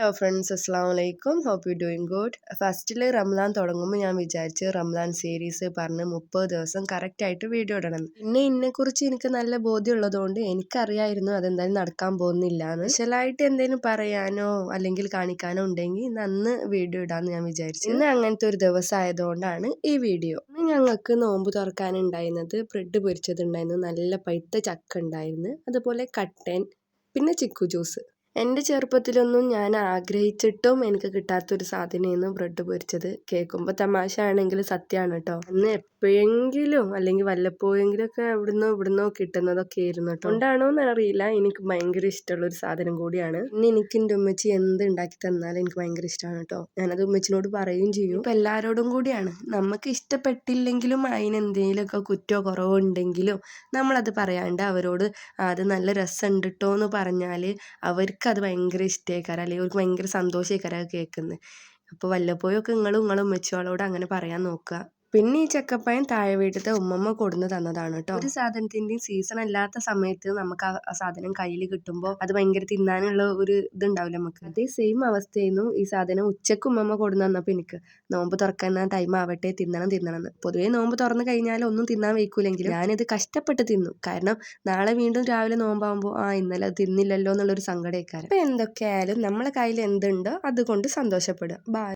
Hello friends, അസ്സാം വലൈക്കും. Hope you doing good. ഫസ്റ്റിൽ റംലാൻ തുടങ്ങുമ്പോൾ ഞാൻ വിചാരിച്ച് റംലാൻ സീരീസ് പറഞ്ഞ് 30 ദിവസം കറക്റ്റായിട്ട് വീഡിയോ ഇടണം. പിന്നെ ഇതിനെക്കുറിച്ച് എനിക്ക് നല്ല ബോധ്യമുള്ളതുകൊണ്ട് എനിക്കറിയായിരുന്നു അതെന്തായാലും നടക്കാൻ പോകുന്നില്ല എന്ന്. സ്പെഷ്യലായിട്ട് എന്തെങ്കിലും പറയാനോ അല്ലെങ്കിൽ കാണിക്കാനോ ഉണ്ടെങ്കിൽ ഇന്ന് അന്ന് വീഡിയോ ഇടാമെന്ന് ഞാൻ വിചാരിച്ചു. ഇന്ന് അങ്ങനത്തെ ഒരു ദിവസം ആയതുകൊണ്ടാണ് ഈ വീഡിയോ. ഇന്ന് ഞങ്ങൾക്ക് നോമ്പ് തുറക്കാനുണ്ടായിരുന്നത് ബ്രെഡ് പൊരിച്ചതുണ്ടായിരുന്നു, നല്ല പഴുത്ത ചക്ക ഉണ്ടായിരുന്നു, അതുപോലെ കട്ടൻ, പിന്നെ ചിക്കു ജ്യൂസ്. എൻ്റെ ചെറുപ്പത്തിലൊന്നും ഞാൻ ആഗ്രഹിച്ചിട്ടും എനിക്ക് കിട്ടാത്തൊരു സാധനമായിരുന്നു ബ്രെഡ് പൊരിച്ചത്. കേൾക്കുമ്പോൾ തമാശ ആണെങ്കിലും സത്യമാണ് കേട്ടോ. അന്ന് എപ്പോഴെങ്കിലും അല്ലെങ്കിൽ വല്ലപ്പോഴെങ്കിലും ഒക്കെ ഇവിടുന്നോ കിട്ടുന്നതൊക്കെ ആയിരുന്നു കേട്ടോ. കൊണ്ടാണോ എന്നറിയില്ല, എനിക്ക് ഭയങ്കര ഇഷ്ടമുള്ളൊരു സാധനം കൂടിയാണ്. പിന്നെ എനിക്ക് എൻ്റെ ഉമ്മച്ചി എന്ത് ഉണ്ടാക്കി തന്നാലും എനിക്ക് ഭയങ്കര ഇഷ്ടമാണ് കേട്ടോ. ഞാനത് ഉമ്മച്ചിനോട് പറയുകയും ചെയ്യും. ഇപ്പം എല്ലാവരോടും കൂടിയാണ്. നമുക്ക് ഇഷ്ടപ്പെട്ടില്ലെങ്കിലും അതിനെന്തെങ്കിലുമൊക്കെ കുറ്റോ കുറവോ ഉണ്ടെങ്കിലും നമ്മളത് പറയാണ്ട് അവരോട് അത് നല്ല രസമുണ്ട് കേട്ടോ എന്ന് പറഞ്ഞാൽ അവർക്കത് ഭയങ്കര ഇഷ്ടമായിക്കാരം, അല്ലെങ്കിൽ അവർക്ക് ഭയങ്കര സന്തോഷമായിക്കാരം അത് കേൾക്കുന്നത്. അപ്പോൾ വല്ലപ്പോഴൊക്കെ നിങ്ങളും ഉമ്മച്ചിയോളോട് അങ്ങനെ പറയാൻ നോക്കുക. പിന്നെ ഈ ചക്കപ്പഴം താഴെ വീട്ടിലത്തെ ഉമ്മമ്മ കൊടുന്ന് തന്നതാണ് കേട്ടോ. ഒരു സാധനത്തിൻ്റെയും സീസൺ അല്ലാത്ത സമയത്ത് നമുക്ക് ആ സാധനം കയ്യിൽ കിട്ടുമ്പോൾ അത് ഭയങ്കര തിന്നാനുള്ള ഒരു ഇതുണ്ടാവില്ല നമുക്ക്. അതേ സെയിം അവസ്ഥയായിരുന്നു ഈ സാധനം ഉച്ചക്ക് ഉമ്മമ്മ കൊടുന്ന് തന്നപ്പോൾ എനിക്ക്. നോമ്പ് തുറക്കുന്ന ടൈം ആവട്ടെ, തിന്നണം എന്ന്. പൊതുവേ നോമ്പ് തുറന്നു കഴിഞ്ഞാൽ ഒന്നും തിന്നാൻ വയ്ക്കൂലെങ്കിലും ഞാനിത് കഷ്ടപ്പെട്ട് തിന്നു. കാരണം നാളെ വീണ്ടും രാവിലെ നോമ്പാകുമ്പോൾ ഇന്നലെ അത് തിന്നില്ലല്ലോ എന്നുള്ളൊരു സങ്കടമേക്കാരം. അപ്പം എന്തൊക്കെയായാലും നമ്മളെ കയ്യിൽ എന്തുണ്ടോ അതുകൊണ്ട് സന്തോഷപ്പെടുക. ബൈ.